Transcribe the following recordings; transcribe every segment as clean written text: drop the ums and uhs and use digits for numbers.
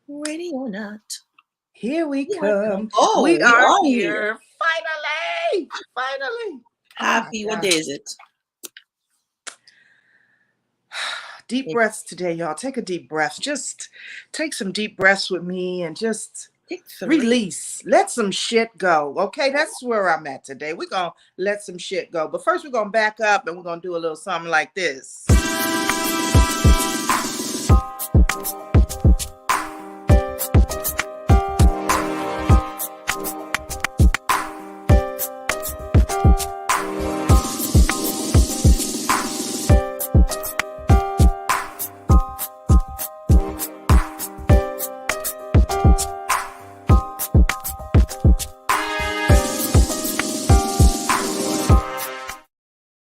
Ready or not. Here we Here I come. come. Oh, We we are are here. here. Finally. Finally. Oh my Happy. What day God. is it? Deep It breaths today, y'all. Take a deep breath. Just take some deep breaths with me and just take 3. release. Let some shit go. Okay, that's where I'm at today. We're going to let some shit go. But first, we're going to back up and we're going to do a little something like this.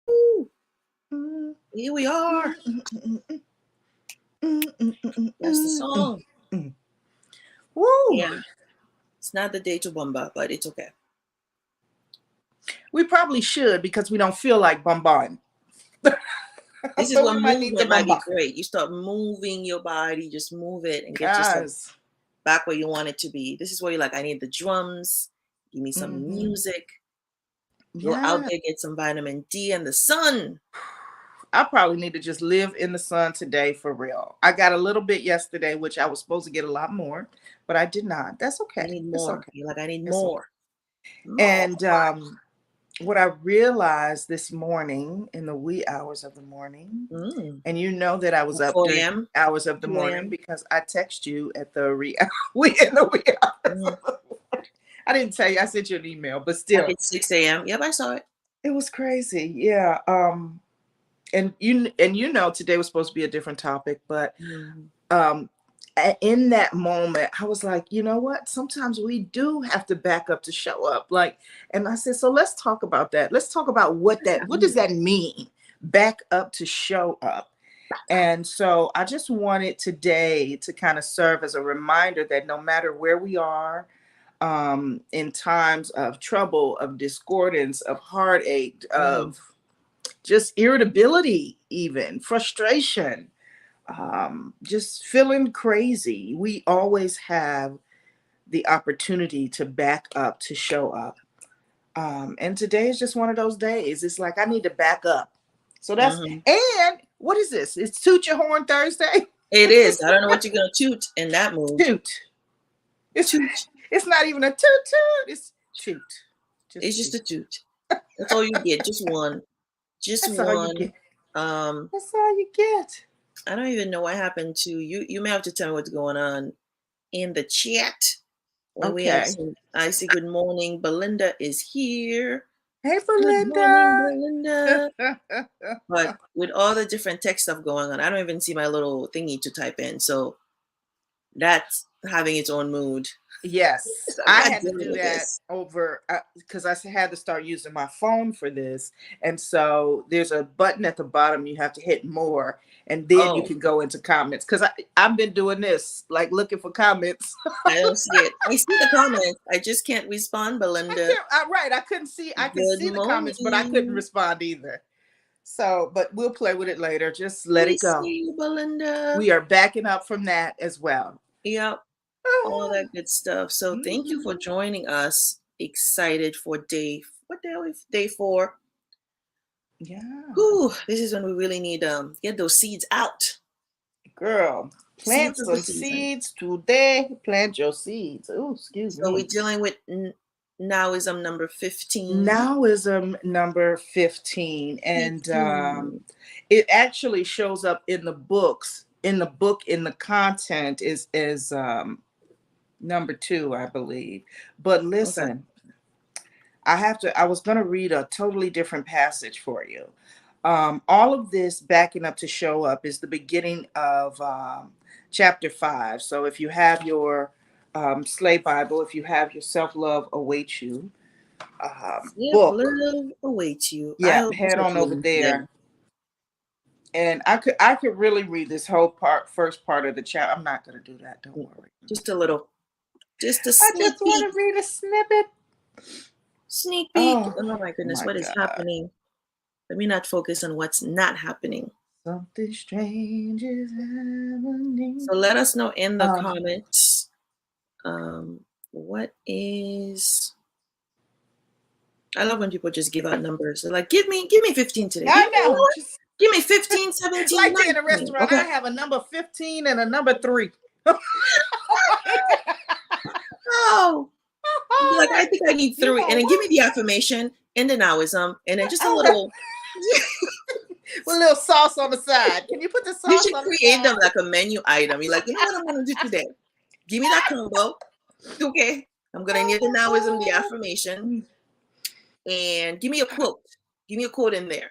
Woo. Here we are. That's the song. Woo. Yeah. It's not the day to bomba, but it's okay. We probably should because we don't feel like bombarding. This is So what we might need to movement might be bombard. great. You start moving your body, just move it and get yourself Guys. back where you want it to be. This is where you're like, I need the drums. Give me some music. Go out Yeah. there, get some vitamin D and the sun. I probably need to just live in the sun today for real. I got a little bit yesterday, which I was supposed to get a lot more, but I did not. That's I okay. need It's more. okay. You're like, I need It's more. okay. More. And what I realized this morning in the wee hours of the morning, and you know that I was up 4 during a.m. hours of the 2 morning a.m. because I text you at the in the wee hours. I didn't tell you. I sent you an email, but I still, did 6 a.m. Yep, I saw it. it was crazy. Yeah. And you know today was supposed to be a different topic, but in that moment I was like, you know what, sometimes we do have to back up to show up, like, and I said, so let's talk about that. Let's talk about what does that mean, back up to show up. And so I just wanted today to kind of serve as a reminder that no matter where we are, in times of trouble, of discordance, of heartache, of just irritability, even frustration, just feeling crazy, we always have the opportunity to back up, to show up. And today is just one of those days. It's like I need to back up. So that's, and what is this? It's Toot Your Horn Thursday. It is. I don't know what you're gonna toot in that mood. Toot. It's toot. It's not even a toot toot. It's toot. It's just a toot. That's all you get. Just one. Just That's one. all you get. That's all you get. I don't even know what happened to you. You may have to tell me what's going on in the chat. When we have some, I see good morning. Belinda is here. Hey, Good Belinda. morning, Belinda. But with all the different tech stuff going on, I don't even see my little thingy to type in. So that's having its own mood. Yes, I had to do that over because I had to start using my phone for this. And so there's a button at the bottom you have to hit more, and then you can go into comments. Because I've been doing this, like looking for comments. I don't see it. I see the comments. I just can't respond, Belinda. I couldn't see. I could see the comments, but I couldn't respond either. So, but we'll play with it later. Just let it go. See you, Belinda. We are backing up from that as well. Yep. All that good stuff. So thank you for joining us. Excited for day 4. Yeah. Whew, this is when we really need get those seeds out. Girl, plant some seeds today. Plant your seeds. Oh, excuse me. So we're dealing with Nowism number 15. Nowism number 15. And it actually shows up in the books. In the content is number 2, I believe. But listen, I was going to read a totally different passage for you. All of this backing up to show up is the beginning of chapter 5. So if you have your Slay Bible, if you have your Self-Love Awaits You book, Self-Love Awaits You. Yeah, head on over there. And I could really read this whole first part of the chapter. I'm not going to do that. Don't worry. Just a little. Just a sneak peek. I just want to read a snippet. Sneak peek. Oh my goodness, what is happening? Let me not focus on what's not happening. Something strange is happening. So let us know in the Um, comments, what is, I love when people just give out numbers. They're like, give me 15 today. I know. Just Give me 15, 17, like in a 19. restaurant, Okay. I have a number 15 and a number 3. Oh, be like, I Like, think I need you 3. know And then give what? me the affirmation and the Taoism and then just a Okay. little. With a little sauce on the side. Can you put the You sauce should on the create them side? like a menu item. You're like, you know what I'm gonna do today? Give me that combo. Okay. I'm gonna need the Taoism, the Oh affirmation, my and give me a quote. Give me a quote in there.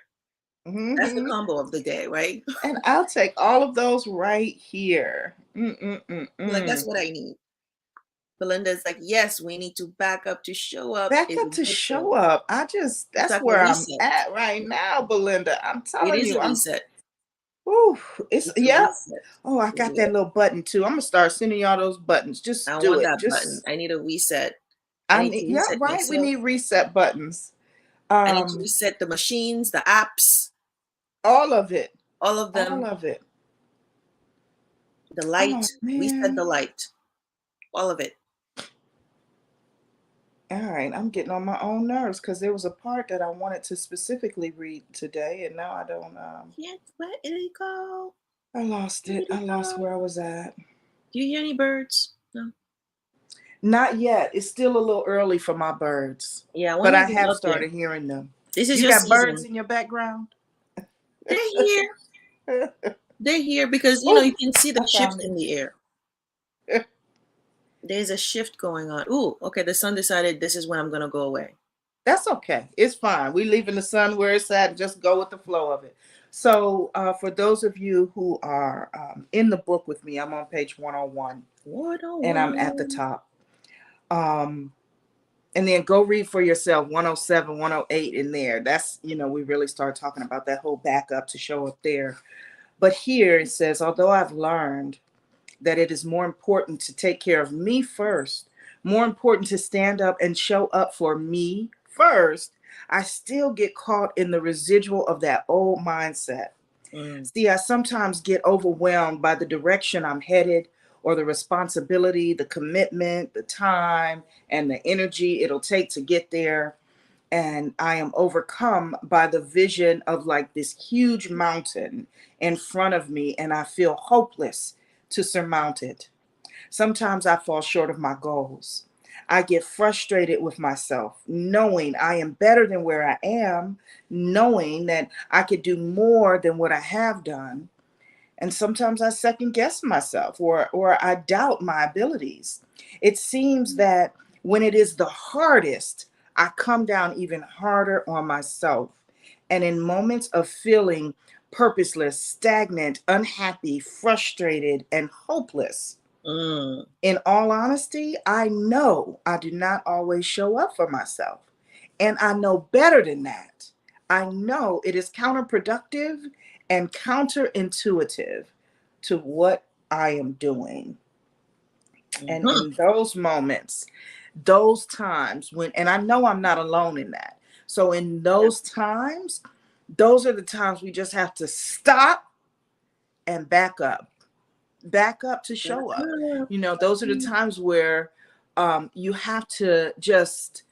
God. That's the Hmm. combo of the day, right? And I'll take all of those right here. Like that's Mm-mm-mm-mm. what I need. Belinda's like, yes, we need to back up to show up Back is a up to good thing. show up. It's That's like a where I'm reset. at right now, Belinda. I'm It telling is you, a reset. ooh, it's, It's a yep. reset. Oh, I got that Yeah. little button too. I'm gonna start sending y'all those buttons. I Just do want it. that button. Just, I need a reset. I I need need, to yeah, reset right. We myself. need reset buttons. I need to Um, reset the machines, the apps, all of it. all of All them, of it. the light, Oh reset man. the light, all of it. All right, I'm getting on my own nerves because there was a part that I wanted to specifically read today, and now I don't. Yes, where did it go? I lost Where it. did I it lost go? where I was at. Do you hear any birds? No. Not yet. It's still a little early for my birds, Yeah, I but wonder I if they're have out there. started hearing them. This is You your got birds season. in your background? They're here. They're here because Oh, you can see the I shift found in it. the air. There's a shift going on. Ooh, okay. The sun decided this is when I'm gonna go away. That's okay. It's fine. We leaving the sun where it's at and just go with the flow of it. So, for those of you who are in the book with me, I'm on page 101 What a and I'm at the one. top. Um, and then go read for yourself 107, 108 in there. That's, we really start talking about that whole backup to show up there. But here it says, although I've learned that it is more important to take care of me first, more important to stand up and show up for me first, I still get caught in the residual of that old mindset. Mm, See, I sometimes get overwhelmed by the direction I'm headed or the responsibility, the commitment, the time, and the energy it'll take to get there. And I am overcome by the vision of like this huge mountain in front of me, and I feel hopeless to surmount it. Sometimes I fall short of my goals. I get frustrated with myself, knowing I am better than where I am, knowing that I could do more than what I have done. And sometimes I second guess myself or I doubt my abilities. It seems that when it is the hardest, I come down even harder on myself. And in moments of feeling purposeless, stagnant, unhappy, frustrated, and hopeless, mm, in all honesty, I know I do not always show up for myself. And I know better than that. I know it is counterproductive and counterintuitive to what I am doing. And mhm. in those moments, those times when, and I know I'm not alone in that. So in Yeah. those times, those are the times we just have to stop and back up to Back show up. up. Those are the times where you have to just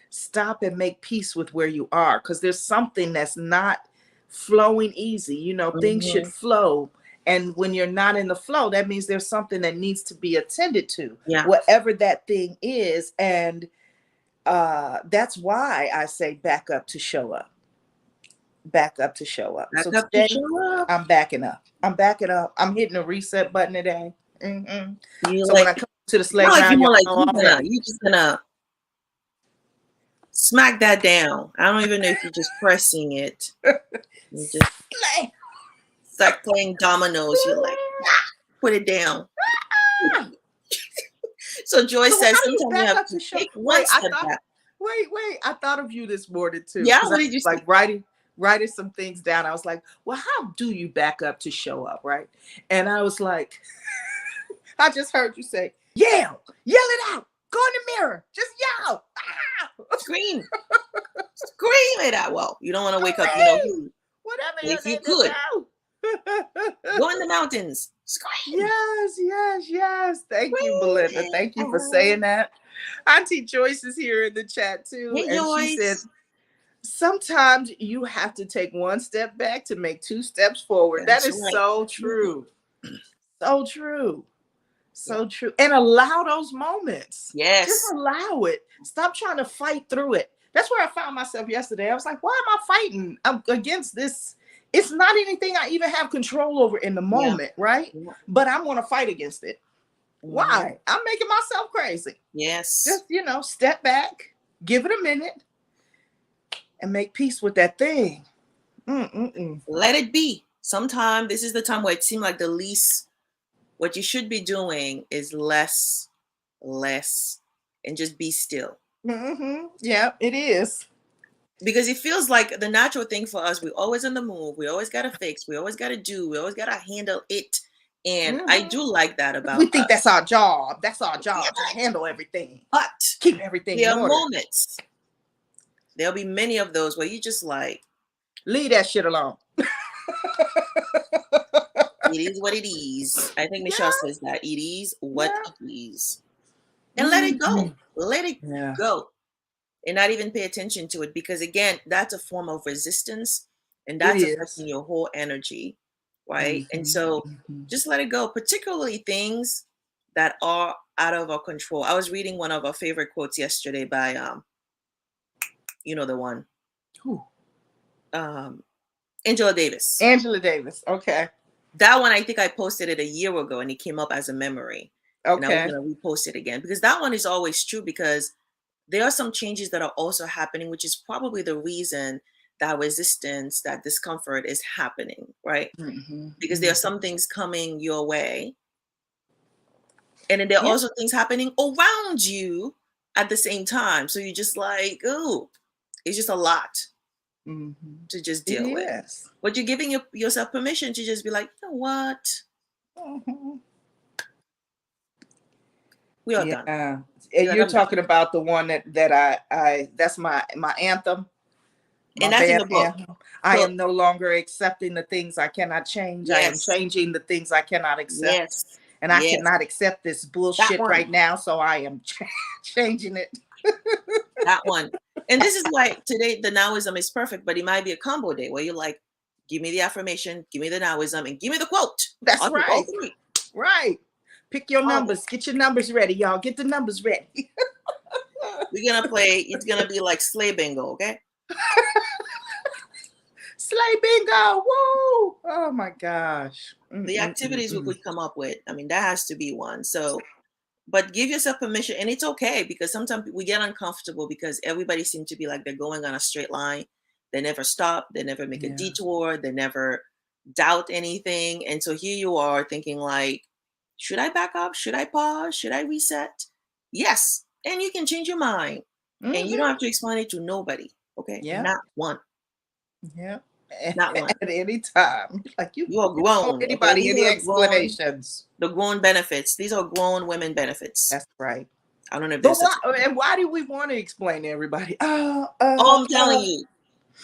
stop and make peace with where you are because there's something that's not flowing easy. Things should Mhm. flow. And when you're not in the flow, that means there's something that needs to be attended to, Yeah. whatever that thing is. And that's why I say back up to show up, back up to show up. Back So up to today, show up. I'm backing up. I'm backing up. I'm hitting the reset button today. Hmm. You So when like, I come to the it's not slave like now, you y'all more like know I'm ready. you just gonna smack that down. I don't even know if you're just pressing it. You just Slay. it's like playing dominoes. You're like, put it down. So Joy So says how do you sometimes you back have up to to show? take one Wait, I step thought. back. Wait. I thought of you this morning too, Yeah, because I what was did you like say? writing some things down. I was like, well, how do you back up to show up, right? And I was like, I just heard you say, yell it out, go in the mirror, just yell. Ah! Scream. Scream it out. Well, you don't want to wake up, Scream! who. Whatever But you if you need to could, do. go in the mountains. Scream. Yes, yes, yes. Thank you, Scream Belinda. it Thank you for out. saying that. Auntie Joyce is here in the chat too, Hey, and she said, Joyce. sometimes you have to take one step back to make two steps forward. That That's is right. so Mhm. true. So true. Yeah. So true. And allow those moments. Just Yes. allow it. Stop trying to fight through it. That's where I found myself yesterday. I was like, why am I fighting against this? It's not anything I even have control over in the Yeah. moment, right? Yeah. But I'm going to fight against it. Hmm. Why? I'm making myself crazy. Yes. Just, step back, give it a minute, and make peace with that thing. Mm-mm-mm. Let it be. Sometime this is the time where it seemed like the least, what you should be doing is less, less, and just be still. Mm-hmm. Yeah, it is. Because it feels like the natural thing for us, we're always on the move, we always got to fix, we always got to do, we always got to handle it. And I Mm-hmm. do like that We about think that's us. our job. That's our Yeah, job to handle everything, but keep everything there in are order. moments, there'll be many of those where you just like, Leave that shit alone. it is what it is. I think Michelle Yeah, says that it is what yeah. it is. And let it Mm-hmm. go. Let it Yeah. go. And not even pay attention to it, because again, that's a form of resistance, and It that's is. affecting your whole energy, right? And Mm-hmm. so Mm-hmm. just let it go, particularly things that are out of our control. I was reading one of our favorite quotes yesterday by the one, Whew. um Angela Davis. Angela Davis. Okay. That one, I think I posted it a year ago and it came up as a memory, and I was Okay. going to repost it again because that one is always true, because there are some changes that are also happening, which is probably the reason that resistance, that discomfort is happening, right? Mm-hmm. Because there are Mm-hmm. some things coming your way, and then there are Yeah. also things happening around you at the same time. So you're just like, oh, it's just a lot Mm-hmm. to just It deal with. is. But you're giving yourself permission to just be like, you know what? Mm-hmm. We are Yeah. done. And Be like, you're I'm done. talking about the one that I that's my anthem, my And that's in band the book. anthem. I So am no longer accepting the things I cannot change. I am yes, changing the things I cannot accept. yes, And I yes. cannot accept this That bullshit one. right now. So I am changing it. That one. And this is why today the nowism is perfect, but it might be a combo day where you're like, give me the affirmation, give me the nowism, and give me the quote. That's I'll take all right. three. Right. Pick your All of it. numbers. Get your numbers ready, y'all. Get the numbers ready. We're gonna play, it's gonna be like sleigh bingo, okay? Slay bingo. Woo. Oh my gosh. The activities we Mm-mm-mm-mm. could come up with. I mean, that has to be one. So, but give yourself permission, and it's okay, because sometimes we get uncomfortable because everybody seems to be like they're going on a straight line. They never stop, they never make a Yeah. detour, they never doubt anything. And so here you are thinking like, should I back up? Should I pause? Should I reset? Yes. And you can change your mind. And you don't Mm-hmm. have to explain it to nobody. Okay? Yeah. Not one. Yeah. Not one. At any time. Like You are you don't owe grown. Okay. anybody These any are explanations. the grown benefits. These are grown women benefits. That's right. I don't know if But there's such why a thing. and why do we want to explain to everybody? Oh, I'm telling you,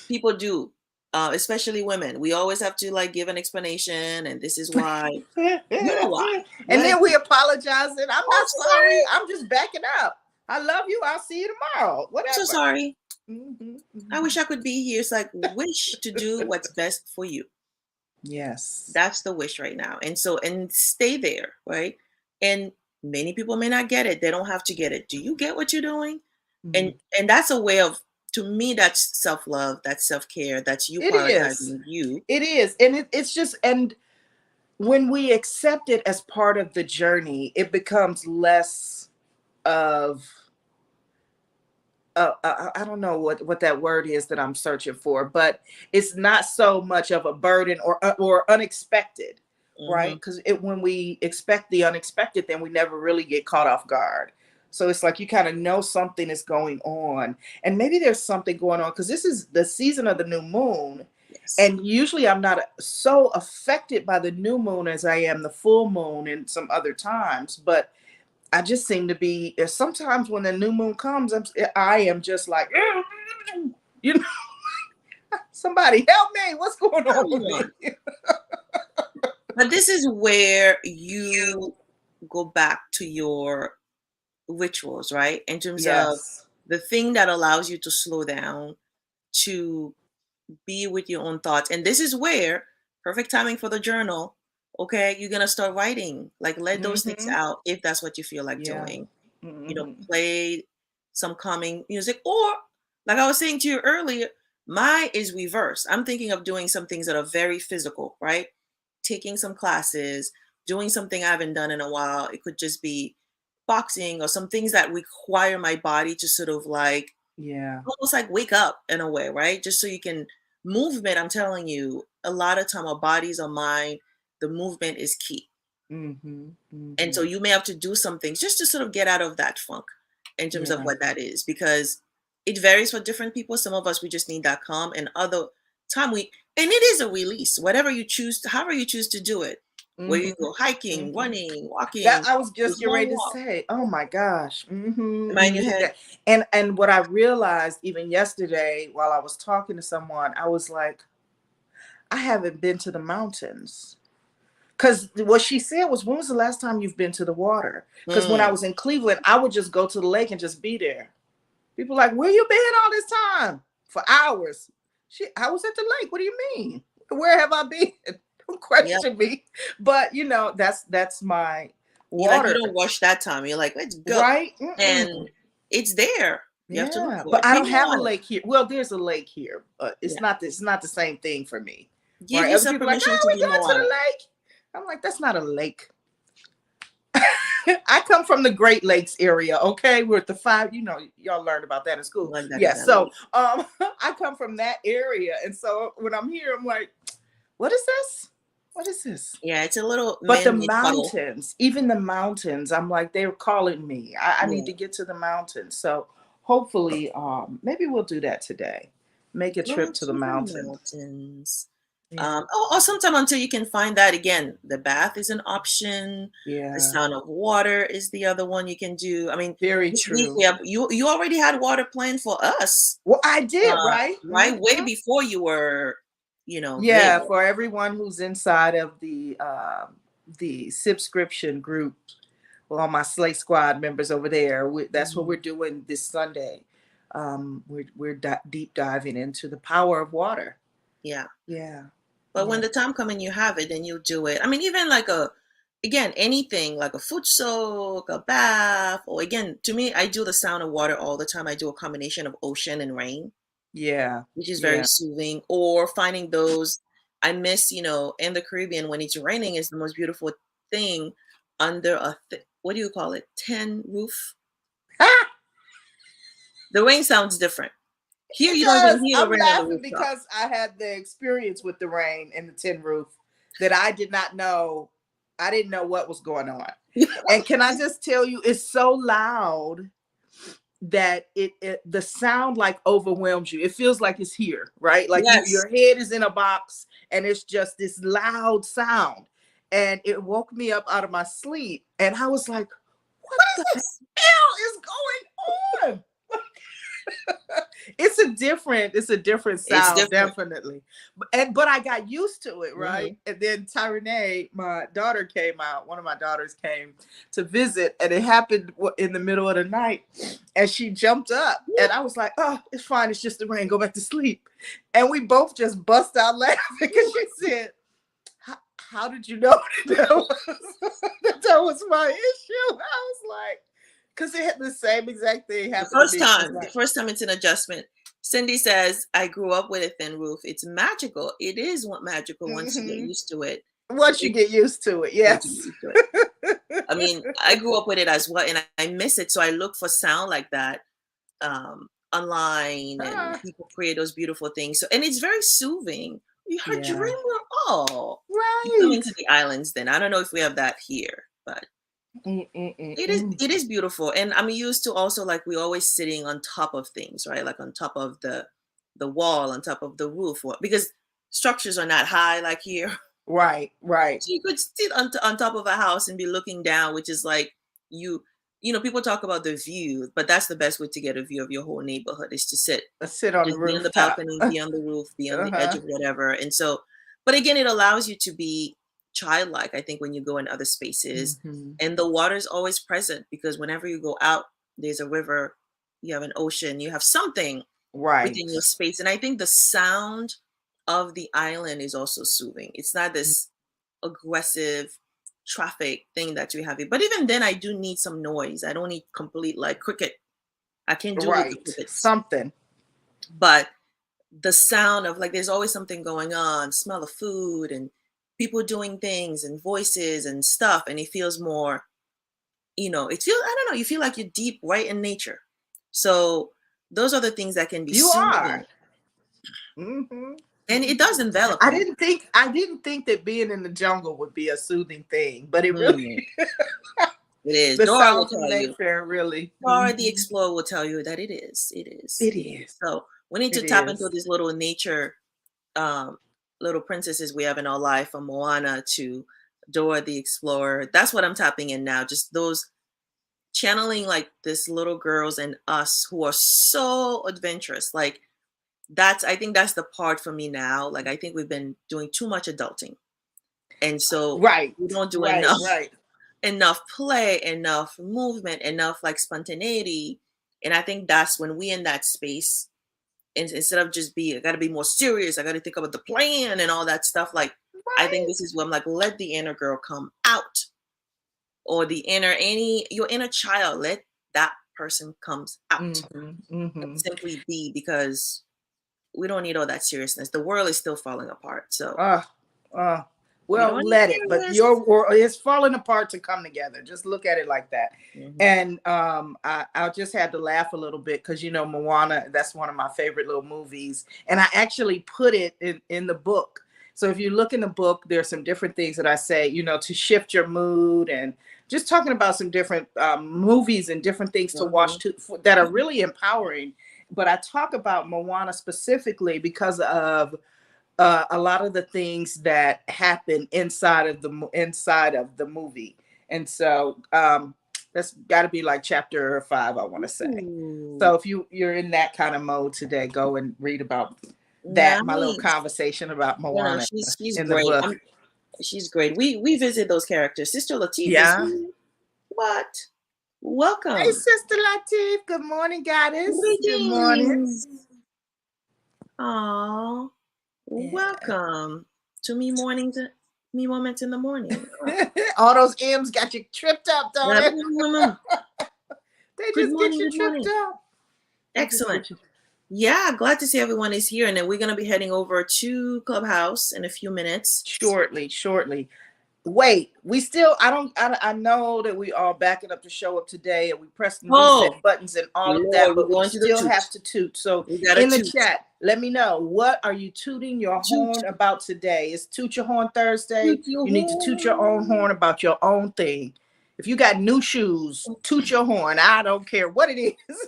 people do. Especially women. We always have to like give an explanation, and this is why. You know why. And Let it then we apologize and I'm Oh, I'm not so sorry. sorry. I'm just backing up. I love you. I'll see you tomorrow. I'm so Whatever. sorry. Hmm. I wish I could be here. It's like wish to do what's best for you. Yes. That's the wish right now. And so, and stay there, right? And many people may not get it. They don't have to get it. Do you get what you're doing? Mhm. And that's a way of, to me, that's self-love, that's self-care, that's you It is. prioritizing you. It is. And it's just, and when we accept it as part of the journey, it becomes less of I don't know what that word is that I'm searching for, but it's not so much of a burden or unexpected, right? Hmm. Because it when we expect the unexpected, then we never really get caught off guard. So it's like you kind of know something is going on, and maybe there's something going on because this is the season of the new moon, Yes. and usually I'm not so affected by the new moon as I am the full moon and some other times, but I just seem to be. Sometimes when the new moon comes, I am just like, you know, somebody help me. What's going on Come with on. me? But this is where you go back to your rituals, right? In terms of Yes. the thing that allows you to slow down, to be with your own thoughts. And this is where perfect timing for the journal. Okay, you're gonna start writing. Like let those things Mm-hmm. out if that's what you feel like Yeah. doing. Mm-hmm. Play some calming music, or like I was saying to you earlier, my is reverse. I'm thinking of doing some things that are very physical, right? Taking some classes, doing something I haven't done in a while. It could just be boxing or some things that require my body to sort of like Yeah. almost like wake up in a way, right? Just so you can movement. I'm telling you, a lot of time our bodies, our mind, the movement is key. Mm-hmm. And Mm-hmm. so you may have to do some things just to sort of get out of that funk in terms of Yeah. what that is, because it varies for different people. Some of us, we just need that calm, and other time and it is a release, whatever you choose, however you choose to do it, where you Mm-hmm. go hiking, Mm-hmm. running, That walking, I was just those getting long ready to walk. say. Oh my gosh. Am I in Mm-hmm. your head? That, and what I realized even yesterday while I was talking to someone, I was like, I haven't been to the mountains. Because what she said was, when was the last time you've been to the water? Because when I Mm, was in Cleveland, I would just go to the lake and just be there. People like, where you been all this time? For hours. I was at the lake. What do you mean? Where have I been? Don't yeah. question me. But that's my You like, you water, don't rush that time. You're like, let's go. right? And Mm-mm. it's there. You have to look Yeah, for but it. I Be don't have a more lake honest. here. Well, there's a lake here, but Yeah. it's not the same thing for me. Give Right? Other yourself people are like, permission oh, to we be going more to honest. the lake. I'm like, that's not a lake. I come from the Great Lakes area. Okay, we're at the five. Y'all learned about that in school. Like that Yeah. exactly. So, I come from that area, and so when I'm here, I'm like, what is this? What is this? Yeah, it's a little But the man-made puddle. mountains, even the mountains, I'm like, they're calling me. I need Yeah. to get to the mountains. So hopefully, maybe we'll do that today. Make a Go trip to the to the mountains. mountains. Yeah. Or sometime until you can find that again. The bath is an option. The Yeah. sound of water is the other one you can do. I mean, Very this week we true. have you already had water planned for us, Well, I did, uh, right? right? Way Mhm. before you were, there. Yeah, for everyone who's inside of the subscription group, well, all my Slay Squad members over there, that's what Mhm. we're doing this Sunday. We're deep diving into the power of water. Yeah. Yeah, But when yeah, the time come and you have it, then you do it. I mean, even like again, anything like a foot soak, a bath, or again, to me, I do the sound of water all the time. I do a combination of ocean and rain, yeah, which is very yeah. soothing. Or finding those, I miss, in the Caribbean when it's raining is the most beautiful thing under what do you call it? Tin roof. Ah, The rain sounds different. Here, it you don't even does. hear the I'm rain on the laughing rooftop. because I had the experience with the rain and the tin roof that I did not know. I didn't know what was going on. And can I just tell you, it's so loud that the sound like overwhelms you. It feels like it's here, right? Like Yes. your head is in a box and it's just this loud sound. And it woke me up out of my sleep. And I was like, what What the is this? hell is going on? It's a different It's sound, different. definitely. But I got used to it, right? Hmm. And then Tyranee, my daughter, came out. One of my daughters came to visit, and it happened in the middle of the night. And she jumped up, and I was like, "Oh, it's fine. It's just the rain. Go back to sleep." And we both just bust out laughing because she said, how did you know that was my issue? I was like, because it had the same exact thing The happen to first me. She's time, the like, first time it's an adjustment. Cindy says, I grew up with a thin roof. It's magical. It is magical once you get mm-hmm. used to it. Once you It get used to it, once you get yes. used to it. I mean, I grew up with it as well, and I miss it. So I look for sound like that online, and Ah, people create those beautiful things. So, and it's very soothing. Her dream yeah, world. Oh, you come right. into the islands then. I don't know if we have that here, but it is Mm-mm-mm-mm. it is beautiful. And I'm used to also, like, we're always sitting on top of things, right? Like on top of the wall, on top of the roof, because structures are not high like here. Right, right. So you could sit on top of a house and be looking down, which is like you. people talk about the view, but that's the best way to get a view of your whole neighborhood is to sit. Let's sit on the Just be on the rooftop. balcony, be on the roof, be on the edge Uh-huh. of whatever. And so, but again, it allows you to be childlike, I think, when you go in other spaces. Hmm. And the water's always present because whenever you go out, there's a river, you have an ocean, you have something within Right. your space. And I think the sound of the island is also soothing. It's not this aggressive traffic thing that you have here. But even then, I do need some noise. I don't need complete like cricket. I can do with the Right. crickets, Something. but the sound of like there's always something going on, smell of food and people doing things and voices and stuff, and it feels more, it feels, I don't know, you feel like you're deep right in nature. So those are the things that can be You soothing, are. Hmm. and it does envelop I you. didn't think I didn't think that being in the jungle would be a soothing thing, but it really Mm, it is. the Dora will sounds of tell you. nature really. Dora the Mhm. Explorer will tell you that it is. It is. It It is. is. So we need to It tap into is. these little nature, um, little princesses we have in our life, from Moana to Dora the Explorer. That's what I'm tapping in now. Just those channeling like this little girls and us who are so adventurous. Like I think that's the part for me now. Like I think we've been doing too much adulting. And so Right. we don't do Right. enough Right. enough play, enough movement, enough like spontaneity. And I think that's when we in that space, and instead of just I gotta be more serious, I gotta think about the plan and all that stuff. Like I think Right. this is where I'm like, let the inner girl come out, or your inner child, let that person comes out. Hmm. Hmm. Simply be, because we don't need all that seriousness. The world is still falling apart. So Uh, uh, we well, don't need let it. But serious. your world is falling apart to come together. Just look at it like that. Mhm. And I just had to laugh a little bit because Moana. That's one of my favorite little movies, and I actually put it in the book. So if you look in the book, there's some different things that I say, to shift your mood, and just talking about some different movies and different things to watch Mhm. that are really empowering. But I talk about Moana specifically because of a lot of the things that happen inside of the movie, and so that's got to be like chapter 5, I want to say. Ooh, So if you're in that kind of mode today, go and read about that. My little nice. conversation about You know, Moana she's in the great. book. She's great. We visit those characters. Sister Latif is Yeah. here. What? Hey, Welcome. Sister Latif. Good morning, goddess. Good morning. Greetings. Aw. Yeah. Welcome to me moments in the morning. Oh, All those M's got you tripped up, don't yeah. it? They Good just get morning. you Good tripped morning. up. They just Excellent. get you. Yeah, glad to see everyone is here. And then we're going to be heading over to Clubhouse in a few minutes. Shortly. Wait, we still, I know that we are backing up to show up today and we pressing reset Oh, buttons and all of that, Lord, we're but we going to the still toot. have to toot. So We got a in the toot. chat, let me know, what are you tooting your Toot. horn about today? Is Toot Your Horn Toot Thursday? your You need to toot your own horn. horn about your own thing. If you got new shoes, toot your horn. I don't care what it is.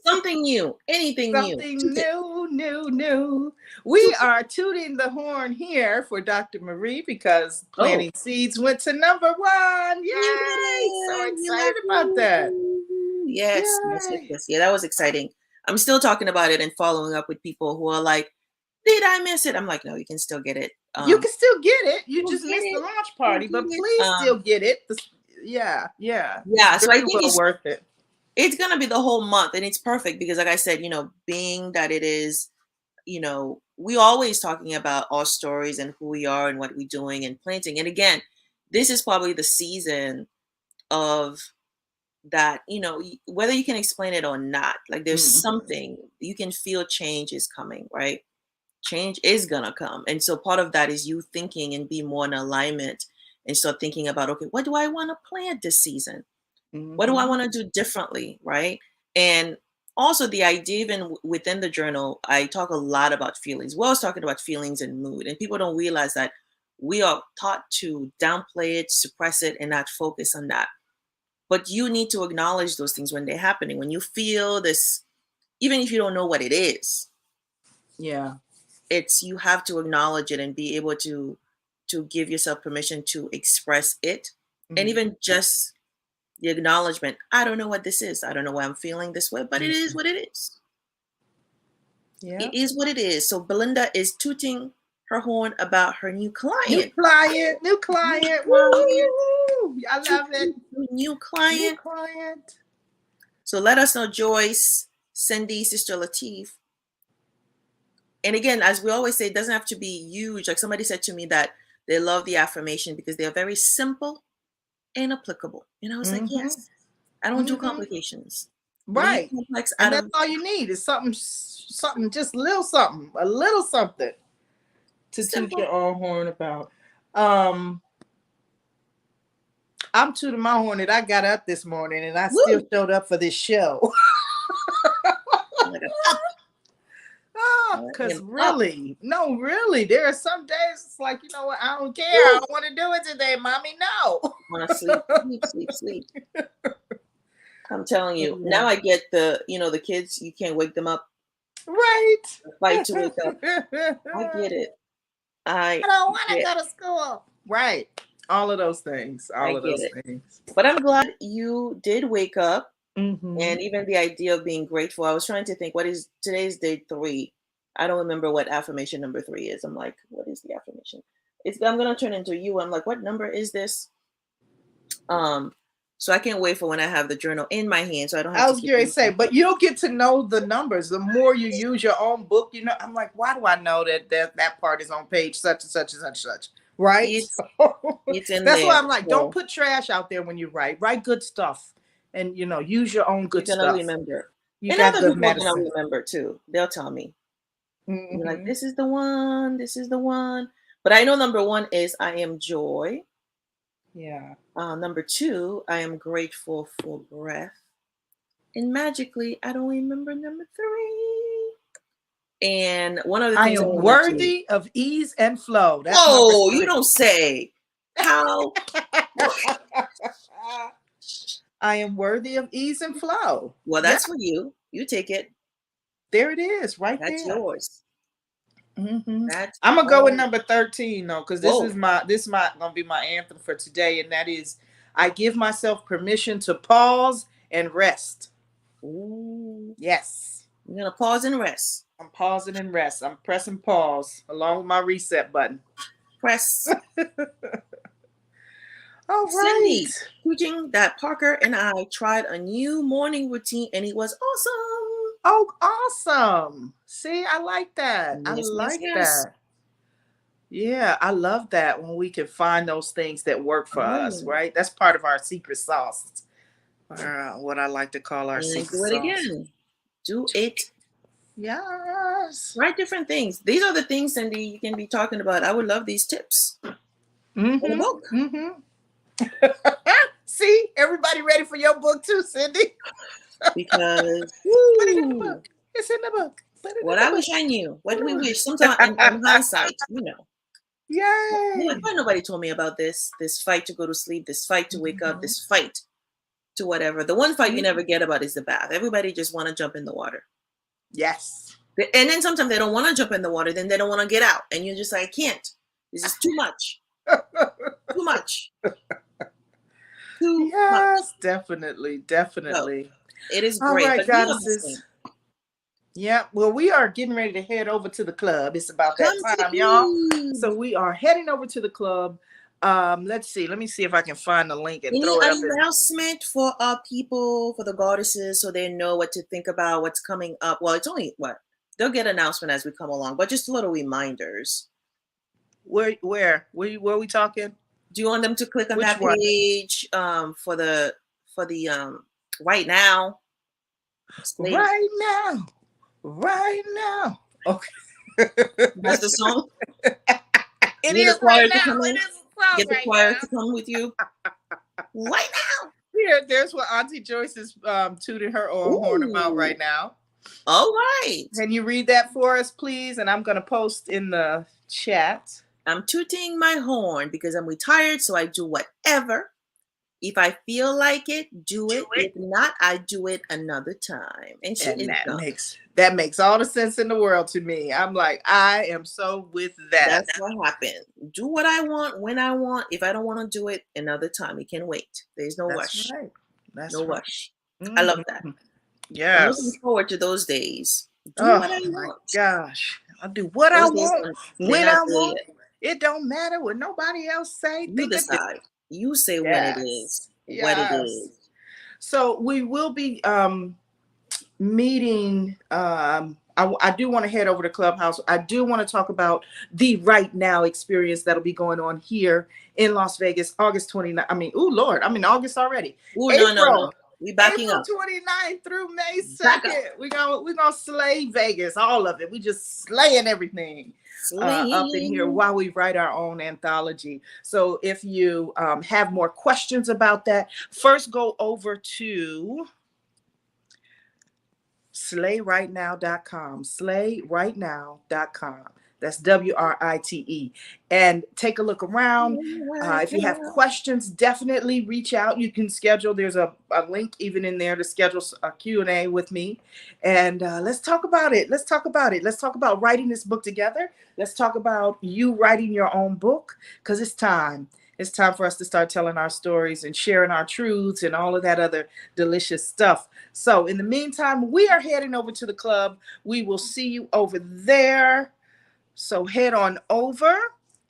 Something new. Anything new. Something Toot it. new. We Toot it. are tooting the horn here for Dr. Marie because Oh, Planting Seeds went to #1. you did Yay! So it. excited about that. Yahoo. Yes, yes, yes, Yay! yes. Yeah, that was exciting. I'm still talking about it and following up with people who are like, did I miss it? I'm like, no, you can still get it. You can still get it. You You'll just get missed the it. launch You'll party, but get it. please still get it. Yeah. It's Yeah, so I very think well worth it. it's gonna be the whole month, and it's perfect because, like I said, being that it is, we always talking about our stories and who we are and what we're doing and planting. And again, this is probably the season of that, whether you can explain it or not, like there's Mhm. something you can feel change is coming, right? Change is gonna come. And so part of that is you thinking and be more in alignment and start thinking about, okay, what do I want to plant this season? What do I Mhm. want to do differently, right? And also the idea, even within the journal, I talk a lot about feelings. Well, I was talking about feelings and mood, and people don't realize that we are taught to downplay it, suppress it, and not focus on that. But you need to acknowledge those things when they're happening. When you feel this, even if you don't know what it is, Yeah. it's you have to acknowledge it and be able to give yourself permission to express it, and Mhm. even just The acknowledgement. I don't know what this is. I don't know why I'm feeling this way, but it is Mhm. what it is. Yeah. It is what it is. So Belinda is tooting her horn about her new New client. client, new New client. Woo, client. woo, woo. I love it. Tooting her new New client. client. So let us know, Joyce, Cindy, Sister Latif. And again, as we always say, it doesn't have to be huge. Like somebody said to me that they love the affirmation because they are very simple and applicable. And I was like, Mm-hmm. yes, I don't do Mm-hmm. complications. Leave Right. complex And out that's of. all you need is something, just a little something to toot Simple. your own horn about. Um, I'm tooting my horn that I got up this morning and I still Woo! showed up for this show. Like I'm up. I Because am up. really, no, really, there are some days it's like, you know what, I don't care. I Woo! don't want to do it today, mommy. No. Want to sleep, sleep, sleep, sleep. I'm telling Oh, you. yeah. Now I get the kids, you can't wake them up. Right. Fight to wake up. I I get it. I don't want to get go to school. Right. All of those things. I All of get those it. things. But I'm glad you did wake up. Mm-hmm. And even the idea of being grateful, I was trying to think, what is today's day 3? I don't remember what affirmation number 3 is. I'm like, what is the affirmation? I'm gonna turn into you. I'm like, what number is this? So I can't wait for when I have the journal in my hand, so I don't have I to was keep going to say, looking. but you'll get to know the numbers. The more you use your own book, I'm like, why do I know that part is on page such and such and such and such? Right? It's it's in That's why there. I'm like, don't So put trash out there when you write. Write good stuff. And use your own you're good gonna stuff. remember. You And got other good people are gonna medicine. remember too. They'll tell me. You're like, Hmm. this is the one, this is the one. But I know number 1 is I am joy. Yeah. Number 2, I am grateful for breath. And magically, I don't remember number 3. And one of the I things I am want to, worthy of ease and flow. That's number whoa, you 3. don't say. How? I am worthy of ease and flow. Well, Yeah, that's for you. You take it. there it is, right That's there. yours. That's I'm gonna go with all. number 13 though, because this is Whoa. gonna be my anthem for today, and that is, I give myself permission to pause and rest. Ooh. Yes, You're gonna pause and rest. I'm pausing and rest. I'm pressing pause along with my reset button. Press. All right. Cindy, teaching that Parker and I tried a new morning routine and it was awesome. Oh, awesome. See, I like that. I Yes, yes, like yes. that. Yeah, I love that when we can find those things that work for us, Mm. right? That's part of our secret sauce. What I like to call our And secret do it sauce. again. Do it. Yes. Try different things. These are the things, Cindy, you can be talking about. I would love these tips for the book Mm-hmm. Mm-hmm. See, everybody ready for your book too, Cindy? because Put it in the woo, book. It's in the book. Put it what in I the wish I knew, what we book. wish. Sometimes in hindsight, you're like, Yay. why nobody told me about this fight to go to sleep, this fight to wake up, Mhm. this fight to whatever. The one fight you Mhm. never get about is the bath. Everybody just want to jump in the water. Yes. And then sometimes they don't want to jump in the water, then they don't want to get out. And you're just like, I can't. This is too much. Too much. Too much. Yes, definitely, So definitely. it is All great. right, But we are listening. goddesses. Yeah, well, we are getting ready to head over to the club. It's about that Come to the time, y'all. So club. we are heading over to the club. Let's see. Let me see if I can find the link and Any throw it up in. announcement for our people, for the goddesses, so they know what to think about, what's coming up? Well, it's only what they'll get announcement as we come along, but just little reminders. Where are we talking? Do you want them to click on Which that one? page for the right now, ladies? Right now. Right now. Okay. That's the song. It You need the is right choir to now. come It in. is a song Get the right choir now. to come with you right There's what Auntie Joyce is tooting her now. own horn about Ooh, right now. all right. Can you read that for us, please? And I'm going to post in the chat. I'm tooting my horn because I'm retired, so I do whatever. If I feel like it, do it. If not, I do it another time. And she And is done. that makes all the sense in the world to me. I'm like, I am so with that. That's what happened. Do what I want when I want. If I don't want to do it another time, it can wait. There's no That's rush. right. No That's right. rush. I love that. Mhm. I'm looking Yes. forward to those days. Do Oh what I my want. gosh. I do what I Those days, want they're when not I there want. yet. It don't matter what nobody else say. You Think of this. decide. You say when it is. Yes. What it Yes. is. So we will be meeting. I do want to head over to Clubhouse. I do want to talk about the Right Now experience that'll be going on here in Las Vegas, August 29th. I mean, oh Lord, I'm in August already. Oh, no, no, April. no. We backing April up. 29th through May Back up. 2nd. We're gonna slay Vegas, all of it. We just slaying everything up in here Sling. while we write our own anthology. So if you have more questions about that, first go over to slayrightnow.com. Slayrightnow.com. That's WRITE. And take a look around. If you have questions, definitely reach out. You can schedule. There's a link even in there to schedule a Q&A with me. And let's talk about it. Let's talk about it. Let's talk about writing this book together. Let's talk about you writing your own book, because it's time. It's time for us to start telling our stories and sharing our truths and all of that other delicious stuff. So in the meantime, we are heading over to the club. We will see you over there. So head on over.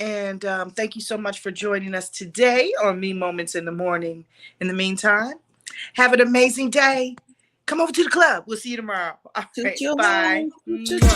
And thank you so much for joining us today on Me Moments in the Morning. In the meantime, have an amazing day. Come over to the club. We'll see you tomorrow. All Toot right. your Bye. horn. Toot, toot, Mwah. toot.